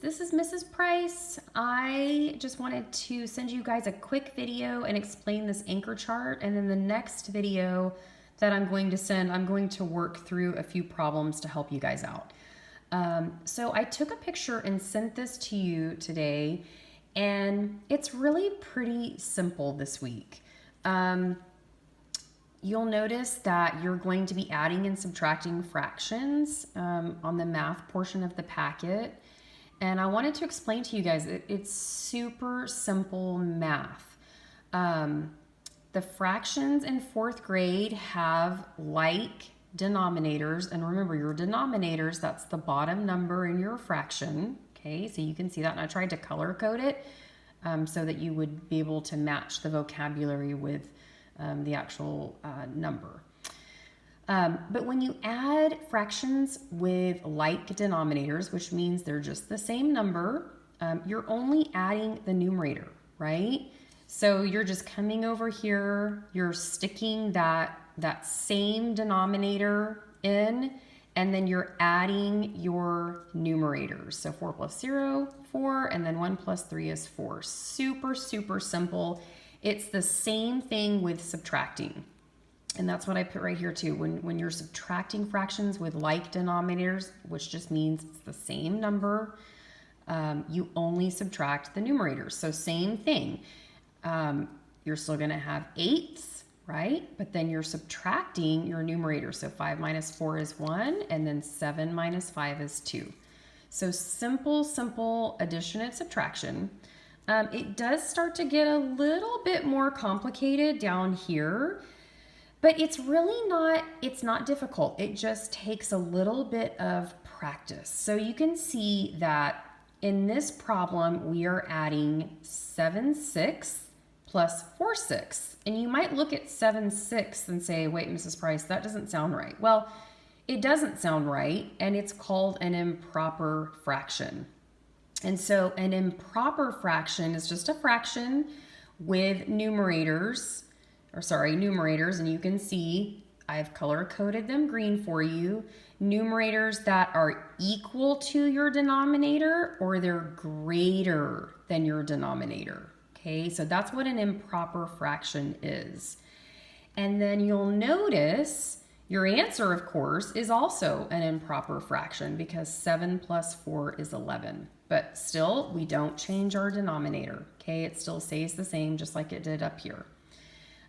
this is Mrs. Price. I just wanted to send you guys a quick video and explain this anchor chart, and then the next video that I'm going to send, I'm going to work through a few problems to help you guys out. So I took a picture and sent this to you today, and it's really pretty simple this week. You'll notice that you're going to be adding and subtracting fractions on the math portion of the packet. And I wanted to explain to you guys, it's super simple math. The fractions in 4th grade have like denominators. And remember, your denominators, that's the bottom number in your fraction. Okay, so you can see that. And I tried to color code it so that you would be able to match the vocabulary with the actual number. But when you add fractions with like denominators, which means they're just the same number, you're only adding the numerator, right? So you're just coming over here, you're sticking that same denominator in, and then you're adding your numerators. So 4 plus 0, 4, and then 1 plus 3 is 4. Super, super simple. It's the same thing with subtracting. And that's what I put right here too. When you're subtracting fractions with like denominators, which just means it's the same number, you only subtract the numerators. So same thing. You're still going to have 8s, right? But then you're subtracting your numerator. So 5 minus 4 is 1, and then 7 minus 5 is 2. So simple addition and subtraction. It does start to get a little bit more complicated down here, but it's really not difficult. It just takes a little bit of practice. So you can see that in this problem, we are adding 7/6 plus 4/6. And you might look at 7/6 and say, wait, Mrs. Price, that doesn't sound right. Well, it doesn't sound right, and it's called an improper fraction. And so an improper fraction is just a fraction with numerators, and you can see I've color coded them green for you. Numerators that are equal to your denominator or they're greater than your denominator. Okay, so that's what an improper fraction is. And then you'll notice your answer, of course, is also an improper fraction because 7 plus 4 is 11. But still, we don't change our denominator, okay? It still stays the same just like it did up here.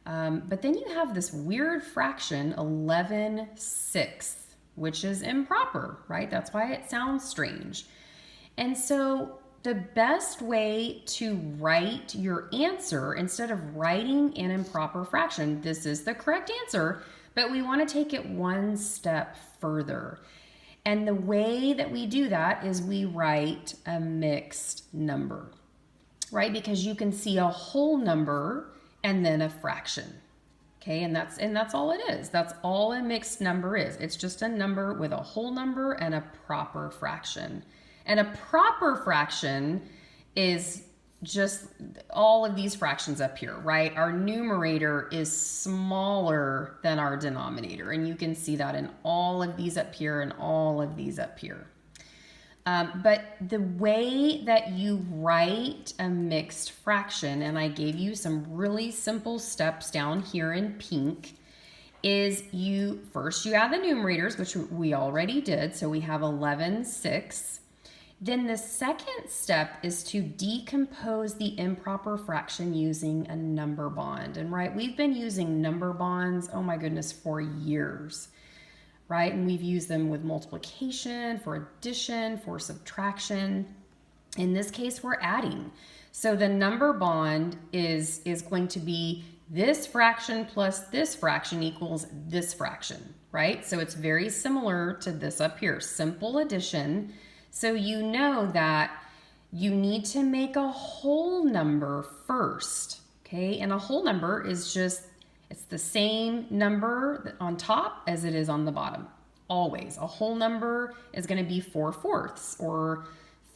But then you have this weird fraction, 11/6, which is improper, right? That's why it sounds strange. And so the best way to write your answer, instead of writing an improper fraction, this is the correct answer, but we want to take it one step further. And the way that we do that is we write a mixed number, right? Because you can see a whole number and then a fraction. Okay, and that's all it is. That's all a mixed number is. It's just a number with a whole number and a proper fraction. And a proper fraction is just all of these fractions up here, right? Our numerator is smaller than our denominator, and you can see that in all of these up here and all of these up here. But the way that you write a mixed fraction, and I gave you some really simple steps down here in pink, is first you add the numerators, which we already did, so we have 11/6. Then the second step is to decompose the improper fraction using a number bond. And right, we've been using number bonds, oh my goodness, for years, right? And we've used them with multiplication, for addition, for subtraction. In this case, we're adding. So the number bond is going to be this fraction plus this fraction equals this fraction, right? So it's very similar to this up here, simple addition. So you know that you need to make a whole number first, okay? And a whole number is just, it's the same number on top as it is on the bottom, always. A whole number is going to be 4/4 or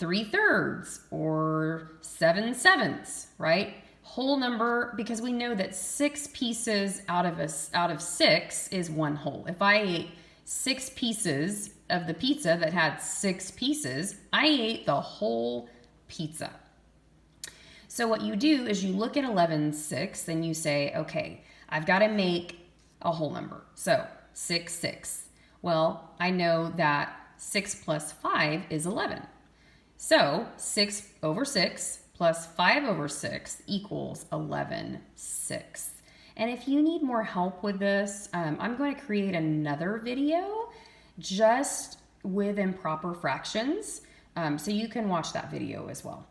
3/3 or 7/7, right? Whole number, because we know that 6 pieces out of 6 is 1 whole. If I ate 6 pieces of the pizza that had 6 pieces, I ate the whole pizza. So what you do is you look at 11/6 and you say, okay, I've got to make a whole number. So 6/6. Well, I know that 6 plus 5 is 11. So 6/6 plus 5/6 equals 11/6. And if you need more help with this, I'm going to create another video just with improper fractions. So you can watch that video as well.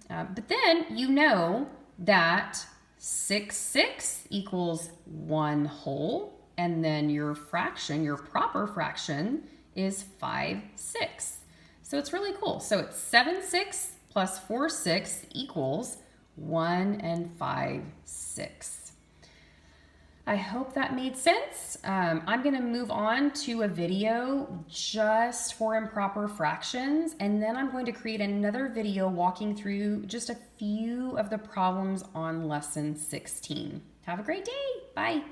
But then you know that 6/6 equals 1 whole, and then your fraction, your proper fraction, is 5/6. So it's really cool. So it's 7/6 plus 4/6 equals 1 and 5/6. I hope that made sense. I'm going to move on to a video just for improper fractions, and then I'm going to create another video walking through just a few of the problems on lesson 16. Have a great day. Bye.